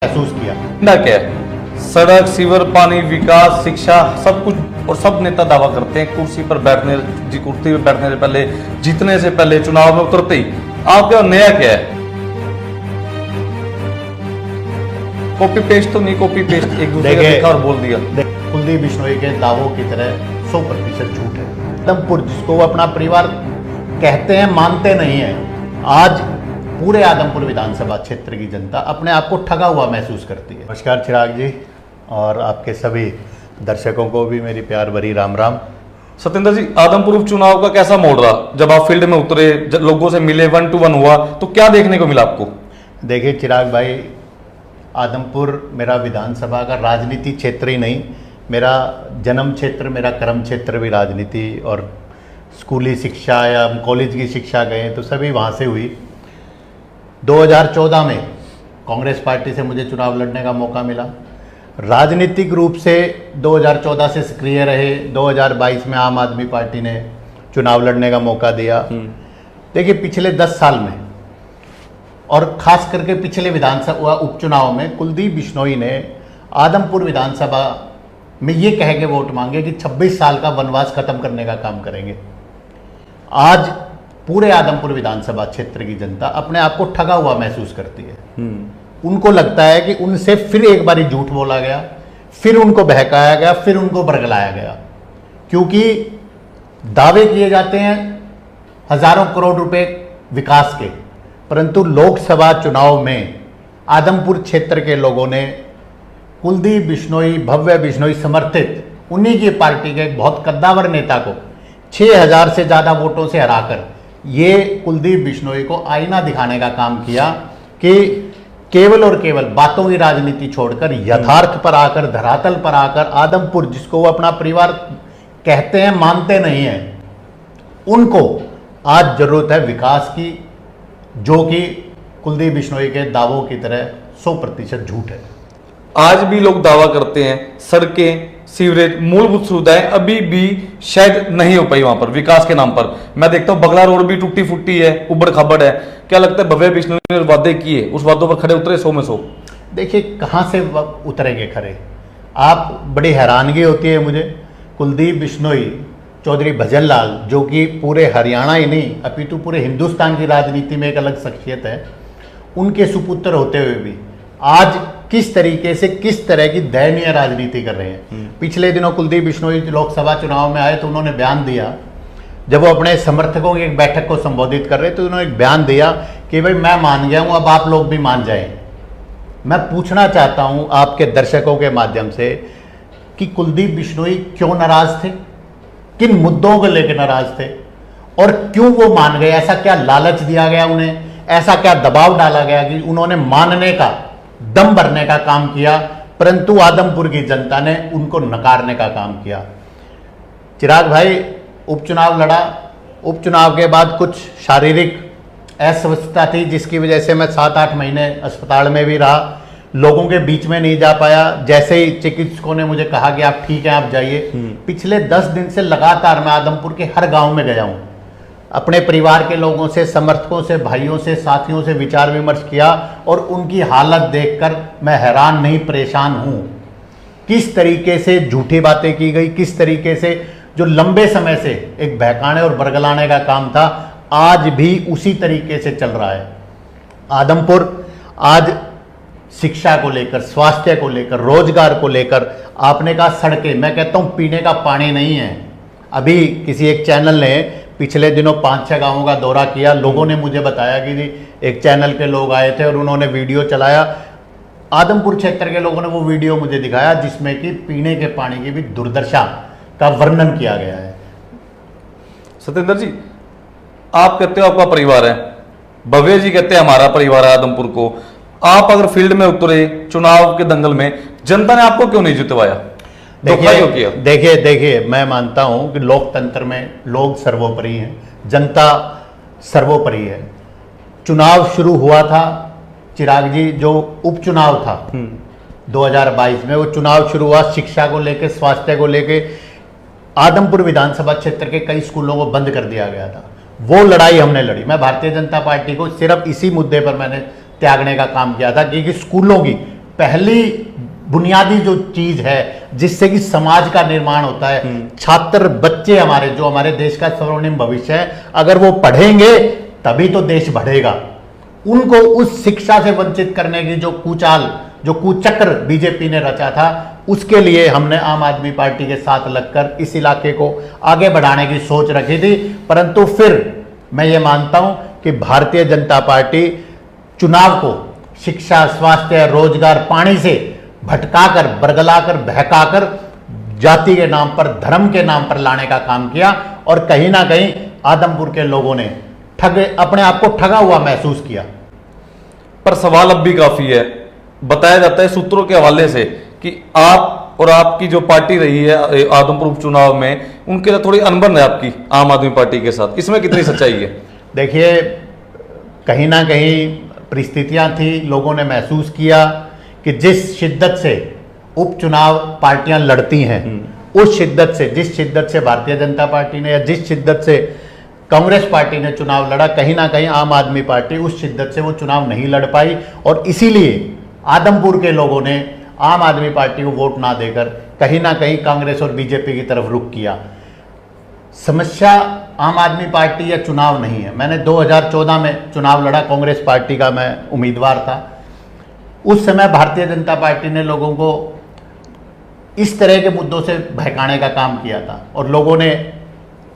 महसूस किया। ना क्या है, सड़क, सीवर, पानी, विकास, शिक्षा, सब कुछ। और सब नेता दावा करते हैं कुर्सी पर बैठने से पहले, जीतने से पहले, चुनाव में उतरते ही। आपका नया क्या है? कॉपी पेस्ट तो नहीं, कॉपी पेस्ट एक दूसरे का देखा और बोल दिया। कुलदीप बिश्नोई के दावों की तरह 100% झूठ है। आदमपुर जिसको वो अपना परिवार कहते हैं, मानते नहीं है, आज पूरे आदमपुर विधानसभा क्षेत्र की जनता अपने आप को ठगा हुआ महसूस करती है। नमस्कार चिराग जी, और आपके सभी दर्शकों को भी मेरी प्यार भरी राम राम। सत्येंद्र जी, आदमपुर उपचुनाव का कैसा मोड़ रहा? जब आप फील्ड में उतरे, जब लोगों से मिले, 1 to 1 हुआ, तो क्या देखने को मिला आपको? देखिए चिराग भाई, आदमपुर मेरा विधानसभा का राजनीति क्षेत्र ही नहीं, मेरा जन्म क्षेत्र, मेरा कर्म क्षेत्र भी राजनीति और स्कूली शिक्षा या कॉलेज की शिक्षा गए तो सभी वहाँ से हुई। 2014 में कांग्रेस पार्टी से मुझे चुनाव लड़ने का मौका मिला। राजनीतिक रूप से 2014 से सक्रिय रहे। 2022 में आम आदमी पार्टी ने चुनाव लड़ने का मौका दिया। देखिए पिछले 10 साल में और खास करके पिछले विधानसभा उपचुनाव में कुलदीप बिश्नोई ने आदमपुर विधानसभा में ये कह के वोट मांगे कि 26 साल का वनवास खत्म करने का काम करेंगे। आज पूरे आदमपुर विधानसभा क्षेत्र की जनता अपने आप को ठगा हुआ महसूस करती है। उनको लगता है कि उनसे फिर एक बारी झूठ बोला गया, फिर उनको बहकाया गया, फिर उनको बरगलाया गया, क्योंकि दावे किए जाते हैं हजारों करोड़ रुपए विकास के, परंतु लोकसभा चुनाव में आदमपुर क्षेत्र के लोगों ने कुलदीप बिश्नोई, भव्य बिश्नोई समर्थित उन्हीं की पार्टी के एक बहुत कद्दावर नेता को 6000 से ज़्यादा वोटों से हराकर ये कुलदीप बिश्नोई को आईना दिखाने का काम किया कि केवल और केवल बातों की राजनीति छोड़कर यथार्थ पर आकर, धरातल पर आकर आदमपुर जिसको वो अपना परिवार कहते हैं, मानते नहीं हैं, उनको आज जरूरत है विकास की, जो कि कुलदीप बिश्नोई के दावों की तरह 100% झूठ है। आज भी लोग दावा करते हैं सड़कें, सीवरेज, मूलभूत सुविधाएं अभी भी शायद नहीं हो पाई वहां पर विकास के नाम पर। मैं देखता हूं बगला रोड भी टूटी फूटी है, उबड़ खाबड़ है। क्या लगता है भव्य बिश्नोई ने वादे किए, उस वादों पर खड़े उतरे 100 में 100? देखिए कहां से उतरेंगे खड़े, आप बड़ी हैरानगी होती है मुझे। कुलदीप बिश्नोई, चौधरी भजन लाल, जो कि पूरे हरियाणा ही नहीं अपितु पूरे हिंदुस्तान की राजनीति में एक अलग शख्सियत है, उनके सुपुत्र होते हुए भी आज किस तरीके से, किस तरह की दयनीय राजनीति कर रहे हैं। पिछले दिनों कुलदीप बिश्नोई लोकसभा चुनाव में आए तो उन्होंने बयान दिया, जब वो अपने समर्थकों की एक बैठक को संबोधित कर रहे तो उन्होंने एक बयान दिया कि भाई मैं मान गया हूं, अब आप लोग भी मान जाएं। मैं पूछना चाहता हूं आपके दर्शकों के माध्यम से कि कुलदीप बिश्नोई क्यों नाराज थे, किन मुद्दों को लेकर नाराज थे और क्यों वो मान गए? ऐसा क्या लालच दिया गया उन्हें, ऐसा क्या दबाव डाला गया कि उन्होंने मानने का, दम भरने का काम किया, परंतु आदमपुर की जनता ने उनको नकारने का काम किया? चिराग भाई, उपचुनाव लड़ा, उपचुनाव के बाद कुछ शारीरिक अस्वस्थता थी जिसकी वजह से मैं 7-8 महीने अस्पताल में भी रहा, लोगों के बीच में नहीं जा पाया। जैसे ही चिकित्सकों ने मुझे कहा कि आप ठीक हैं, आप जाइए, पिछले 10 दिन से लगातार मैं आदमपुर के हर गांव में गया हूं, अपने परिवार के लोगों से, समर्थकों से, भाइयों से, साथियों से विचार विमर्श किया और उनकी हालत देखकर मैं हैरान नहीं परेशान हूं। किस तरीके से झूठी बातें की गई, किस तरीके से जो लंबे समय से एक बहकाने और बरगलाने का काम था, आज भी उसी तरीके से चल रहा है। आदमपुर आज शिक्षा को लेकर, स्वास्थ्य को लेकर, रोजगार को लेकर, आपने कहा सड़कें, मैं कहता हूं पीने का पानी नहीं है। अभी किसी एक चैनल ने पिछले दिनों 5-6 गांवों का दौरा किया, लोगों ने मुझे बताया कि जी एक चैनल के लोग आए थे और उन्होंने वीडियो चलाया, आदमपुर क्षेत्र के लोगों ने वो वीडियो मुझे दिखाया जिसमें कि पीने के पानी की भी दुर्दशा का वर्णन किया गया है। सत्येंद्र जी, आप कहते हो आपका परिवार है, भव्य जी कहते हैं हमारा परिवार है आदमपुर को। आप अगर फील्ड में उतरे चुनाव के दंगल में, जनता ने आपको क्यों नहीं जितवाया? देखिए मैं मानता हूं कि लोकतंत्र में लोग सर्वोपरि हैं, जनता सर्वोपरि है। चुनाव शुरू हुआ था चिराग जी, जो उपचुनाव था 2022 में, वो चुनाव शुरू हुआ शिक्षा को लेकर, स्वास्थ्य को लेकर। आदमपुर विधानसभा क्षेत्र के कई स्कूलों को बंद कर दिया गया था, वो लड़ाई हमने लड़ी। मैं भारतीय जनता पार्टी को सिर्फ इसी मुद्दे पर मैंने त्यागने का काम किया था, क्योंकि स्कूलों की पहली बुनियादी जो चीज है जिससे कि समाज का निर्माण होता है, छात्र बच्चे हमारे जो हमारे देश का स्वर्णिम भविष्य है, अगर वो पढ़ेंगे तभी तो देश बढ़ेगा। उनको उस शिक्षा से वंचित करने की जो कुचाल, जो कुचक्र बीजेपी ने रचा था, उसके लिए हमने आम आदमी पार्टी के साथ लगकर इस इलाके को आगे बढ़ाने की सोच रखी थी। परंतु फिर मैं ये मानता हूं कि भारतीय जनता पार्टी चुनाव को शिक्षा, स्वास्थ्य, रोजगार, पानी से भटकाकर, बरगलाकर, बहकाकर जाति के नाम पर, धर्म के नाम पर लाने का काम किया और कहीं ना कहीं आदमपुर के लोगों ने अपने आप को ठगा हुआ महसूस किया। पर सवाल अब भी काफी है। बताया जाता है सूत्रों के हवाले से कि आप और आपकी जो पार्टी रही है आदमपुर उपचुनाव में, उनके साथ थोड़ी अनबन है आपकी आम आदमी पार्टी के साथ, इसमें कितनी सच्चाई है? देखिए, कहीं ना कहीं परिस्थितियां थी, लोगों ने महसूस किया कि जिस शिद्दत से उपचुनाव पार्टियां लड़ती हैं, उस शिद्दत से, जिस शिद्दत से भारतीय जनता पार्टी ने या जिस शिद्दत से कांग्रेस पार्टी ने चुनाव लड़ा, कहीं ना कहीं आम आदमी पार्टी उस शिद्दत से वो चुनाव नहीं लड़ पाई और इसीलिए आदमपुर के लोगों ने आम आदमी पार्टी को वोट ना देकर कहीं ना कहीं कांग्रेस और बीजेपी की तरफ रुख किया। समस्या आम आदमी पार्टी या चुनाव नहीं है। मैंने 2014 में चुनाव लड़ा, कांग्रेस पार्टी का मैं उम्मीदवार था। उस समय भारतीय जनता पार्टी ने लोगों को इस तरह के मुद्दों से बहकाने का काम किया था और लोगों ने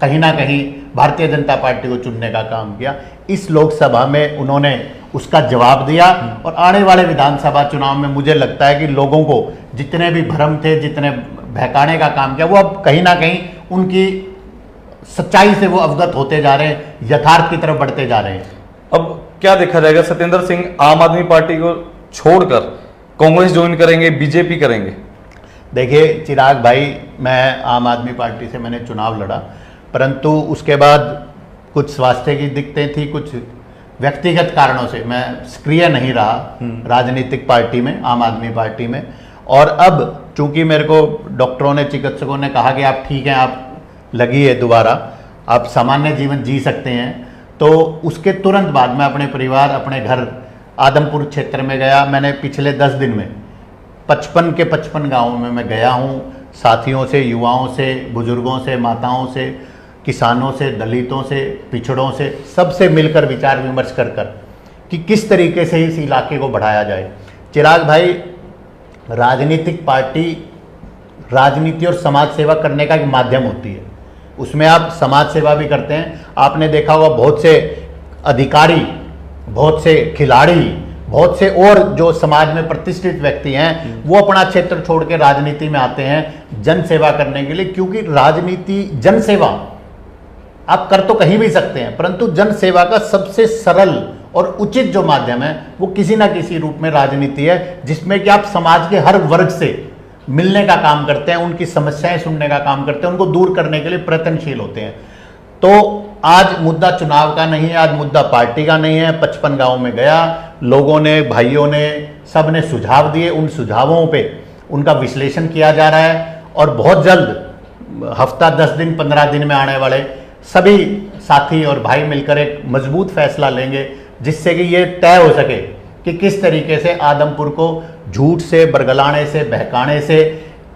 कहीं ना कहीं भारतीय जनता पार्टी को चुनने का काम किया। इस लोकसभा में उन्होंने उसका जवाब दिया और आने वाले विधानसभा चुनाव में मुझे लगता है कि लोगों को जितने भी भ्रम थे, जितने बहकाने का काम किया, वो अब कहीं ना कहीं उनकी सच्चाई से वो अवगत होते जा रहे हैं, यथार्थ की तरफ बढ़ते जा रहे हैं। अब क्या देखा जाएगा, सत्येंद्र सिंह आम आदमी पार्टी को छोड़कर कांग्रेस ज्वाइन करेंगे, बीजेपी करेंगे? देखिए चिराग भाई, मैं आम आदमी पार्टी से मैंने चुनाव लड़ा, परंतु उसके बाद कुछ स्वास्थ्य की दिक्कतें थी, कुछ व्यक्तिगत कारणों से मैं सक्रिय नहीं रहा राजनीतिक पार्टी में, आम आदमी पार्टी में। और अब चूंकि मेरे को डॉक्टरों ने, चिकित्सकों ने कहा कि आप ठीक हैं, आप लगी है दोबारा, आप सामान्य जीवन जी सकते हैं, तो उसके तुरंत बाद मैं अपने परिवार, अपने घर आदमपुर क्षेत्र में गया। मैंने पिछले 10 दिन में 55 के 55 गाँवों में मैं गया हूँ, साथियों से, युवाओं से, बुजुर्गों से, माताओं से, किसानों से, दलितों से, पिछड़ों से, सबसे मिलकर विचार विमर्श कर कि किस तरीके से इस इलाके को बढ़ाया जाए। चिराग भाई, राजनीतिक पार्टी राजनीति और समाज सेवा करने का एक माध्यम होती है, उसमें आप समाज सेवा भी करते हैं। आपने देखा होगा बहुत से अधिकारी, बहुत से खिलाड़ी, बहुत से और जो समाज में प्रतिष्ठित व्यक्ति हैं, वो अपना क्षेत्र छोड़ के राजनीति में आते हैं जन सेवा करने के लिए, क्योंकि राजनीति, जन सेवा आप कर तो कहीं भी सकते हैं, परंतु जन सेवा का सबसे सरल और उचित जो माध्यम है वो किसी ना किसी रूप में राजनीति है, जिसमें कि आप समाज के हर वर्ग से मिलने का काम करते हैं, उनकी समस्याएं सुनने का काम करते हैं, उनको दूर करने के लिए प्रयत्नशील होते हैं। तो आज मुद्दा चुनाव का नहीं है, आज मुद्दा पार्टी का नहीं है। 55 गाँव में गया, लोगों ने, भाइयों ने, सब ने सुझाव दिए, उन सुझावों पे उनका विश्लेषण किया जा रहा है और बहुत जल्द, हफ्ता 10 दिन 15 दिन में आने वाले सभी साथी और भाई मिलकर एक मजबूत फैसला लेंगे, जिससे कि ये तय हो सके कि किस तरीके से आदमपुर को झूठ से, बरगलाने से, बहकाने से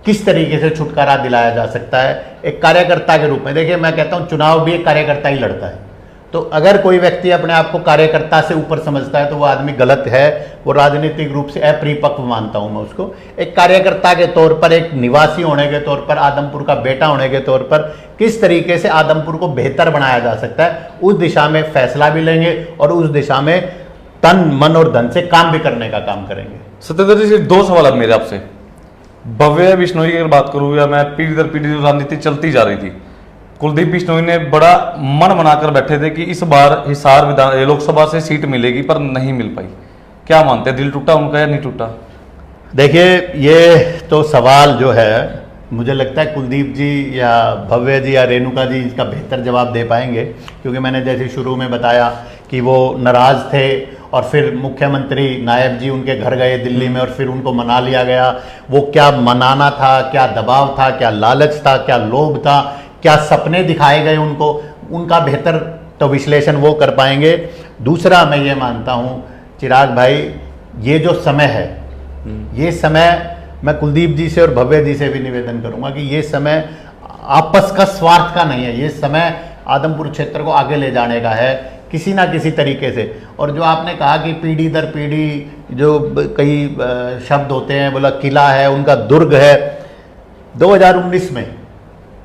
किस तरीके से छुटकारा दिलाया जा सकता है एक कार्यकर्ता के रूप में। देखिए, मैं कहता हूँ चुनाव भी एक कार्यकर्ता ही लड़ता है, तो अगर कोई व्यक्ति अपने आप को कार्यकर्ता से ऊपर समझता है तो वो आदमी गलत है, वो राजनीतिक रूप से अपरिपक्व मानता हूँ मैं उसको। एक कार्यकर्ता के तौर पर, एक निवासी होने के तौर पर, आदमपुर का बेटा होने के तौर पर किस तरीके से आदमपुर को बेहतर बनाया जा सकता है, उस दिशा में फैसला भी लेंगे और उस दिशा में तन, मन और धन से काम भी करने का काम करेंगे। सत्येंद्र जी, 2 सवाल मेरे आपसे। भव्य बिश्नोई की अगर बात करूँ, या मैं पीढ़ी दर पीढ़ी जो राजनीति चलती जा रही थी, कुलदीप बिश्नोई ने बड़ा मन बनाकर बैठे थे कि इस बार हिसार लोकसभा से सीट मिलेगी, पर नहीं मिल पाई। क्या मानते हैं, दिल टूटा उनका या नहीं टूटा? देखिए, ये तो सवाल जो है मुझे लगता है कुलदीप जी या भव्य जी या रेणुका जी इसका बेहतर जवाब दे पाएंगे, क्योंकि मैंने जैसे शुरू में बताया कि वो नाराज़ थे और फिर मुख्यमंत्री नायब जी उनके घर गए दिल्ली में और फिर उनको मना लिया गया। वो क्या मनाना था, क्या दबाव था, क्या लालच था, क्या लोभ था, क्या सपने दिखाए गए उनको, उनका बेहतर तो विश्लेषण वो कर पाएंगे। दूसरा, मैं ये मानता हूँ चिराग भाई, ये जो समय है ये समय मैं कुलदीप जी से और भव्य जी से भी निवेदन करूंगा कि ये समय आपस का स्वार्थ का नहीं है, ये समय आदमपुर क्षेत्र को आगे ले जाने का है किसी ना किसी तरीके से। और जो आपने कहा कि पीढ़ी दर पीढ़ी जो कई शब्द होते हैं, बोला किला है उनका, दुर्ग है। 2019 में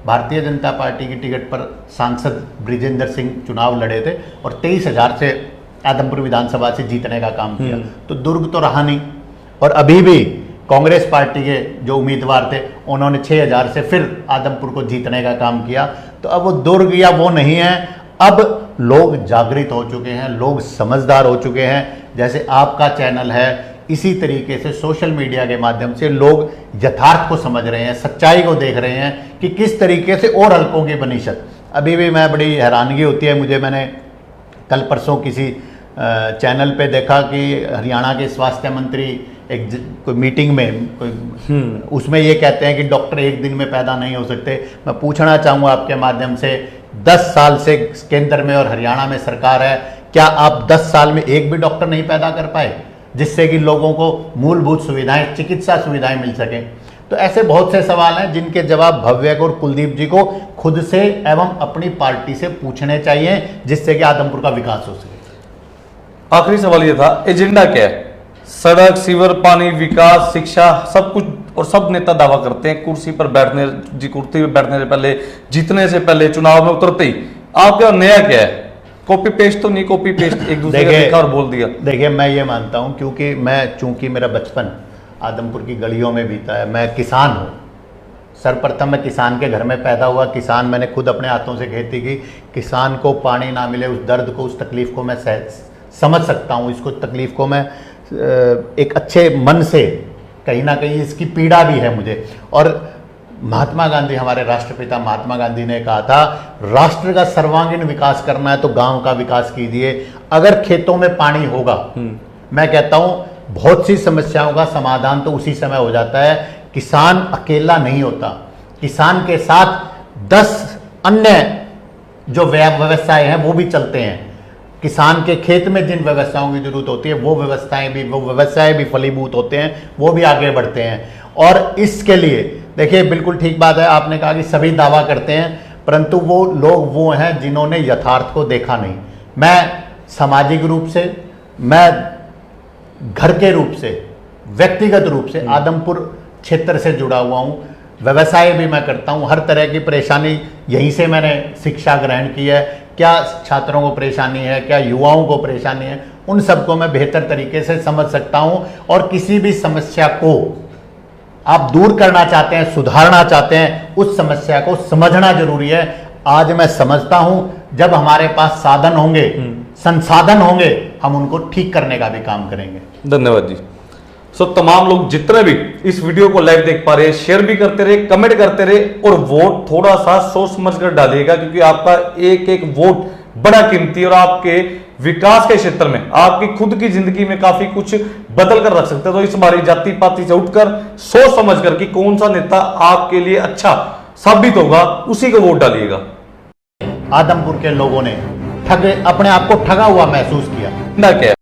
भारतीय जनता पार्टी की टिकट पर सांसद ब्रिजेंद्र सिंह चुनाव लड़े थे और 23,000 से आदमपुर विधानसभा से जीतने का काम किया, तो दुर्ग तो रहा नहीं। और अभी भी कांग्रेस पार्टी के जो उम्मीदवार थे उन्होंने 6,000 से फिर आदमपुर को जीतने का काम किया। तो अब वो दुर्ग या वो नहीं है, अब लोग जागृत हो चुके हैं, लोग समझदार हो चुके हैं। जैसे आपका चैनल है, इसी तरीके से सोशल मीडिया के माध्यम से लोग यथार्थ को समझ रहे हैं, सच्चाई को देख रहे हैं कि किस तरीके से और हल्कों की बनिशत। अभी भी मैं बड़ी हैरानगी होती है मुझे, मैंने कल परसों किसी चैनल पे देखा कि हरियाणा के स्वास्थ्य मंत्री एक कोई मीटिंग में उसमें ये कहते हैं कि डॉक्टर एक दिन में पैदा नहीं हो सकते। मैं पूछना चाहूँगा आपके माध्यम से, 10 साल से केंद्र में और हरियाणा में सरकार है, क्या आप 10 साल में एक भी डॉक्टर नहीं पैदा कर पाए जिससे कि लोगों को मूलभूत सुविधाएं, चिकित्सा सुविधाएं मिल सकें? तो ऐसे बहुत से सवाल हैं जिनके जवाब भव्य को और कुलदीप जी को खुद से एवं अपनी पार्टी से पूछने चाहिए, जिससे कि आदमपुर का विकास हो सके। आखिरी सवाल ये था, एजेंडा क्या है? सड़क, सीवर, पानी, विकास, शिक्षा, सब कुछ, और सब नेता दावा करते हैं कुर्सी पर बैठने से पहले, जीतने से पहले, चुनाव में उतरते ही। आपका नया क्या है? कॉपी पेस्ट तो नहीं, कॉपी पेस्ट एक दूसरे का देखा और बोल दिया। देखिए, मैं ये मानता हूं क्योंकि चूंकि मेरा बचपन आदमपुर की गलियों में बीता है, मैं किसान हूँ। सर्वप्रथम मैं किसान के घर में पैदा हुआ, किसान, मैंने खुद अपने हाथों से खेती की। किसान को पानी ना मिले, उस दर्द को, उस तकलीफ को मैं समझ सकता हूँ। इसको तकलीफ को मैं एक अच्छे मन से, कहीं ना कहीं इसकी पीड़ा भी है मुझे। और महात्मा गांधी, हमारे राष्ट्रपिता महात्मा गांधी ने कहा था, राष्ट्र का सर्वांगीण विकास करना है तो गांव का विकास कीजिए। अगर खेतों में पानी होगा, मैं कहता हूं बहुत सी समस्याओं का समाधान तो उसी समय हो जाता है। किसान अकेला नहीं होता, किसान के साथ 10 अन्य जो व्यवसाय हैं वो भी चलते हैं। किसान के खेत में जिन व्यवसायों की जरूरत होती है वो व्यवसाय भी फलीभूत होते हैं, वो भी आगे बढ़ते हैं। और इसके लिए देखिए, बिल्कुल ठीक बात है, आपने कहा कि सभी दावा करते हैं, परंतु वो लोग वो हैं जिन्होंने यथार्थ को देखा नहीं। मैं सामाजिक रूप से, मैं घर के रूप से, व्यक्तिगत रूप से आदमपुर क्षेत्र से जुड़ा हुआ हूँ। व्यवसाय भी मैं करता हूँ, हर तरह की परेशानी यहीं से मैंने शिक्षा ग्रहण की है। क्या छात्रों को परेशानी है, क्या युवाओं को परेशानी है, उन सबको मैं बेहतर तरीके से समझ सकता हूँ। और किसी भी समस्या को आप दूर करना चाहते हैं, सुधारना चाहते हैं, उस समस्या को समझना जरूरी है। आज मैं समझता हूं, जब हमारे पास साधन होंगे, संसाधन होंगे, हम उनको ठीक करने का भी काम करेंगे। धन्यवाद जी। सो तमाम लोग जितने भी इस वीडियो को लाइव देख पा रहे हैं, शेयर भी करते रहे, कमेंट करते रहे और वोट थोड़ा सा सोच समझ कर डालिएगा, क्योंकि आपका एक एक वोट बड़ा कीमती और आपके विकास के क्षेत्र में, आपकी खुद की जिंदगी में काफी कुछ बदल कर रख सकते हैं। तो इस बारी जाति पाति से उठकर सोच समझ कर कि कौन सा नेता आपके लिए अच्छा साबित होगा, उसी को वोट डालिएगा। आदमपुर के लोगों ने अपने आप को ठगा हुआ महसूस किया। ना क्या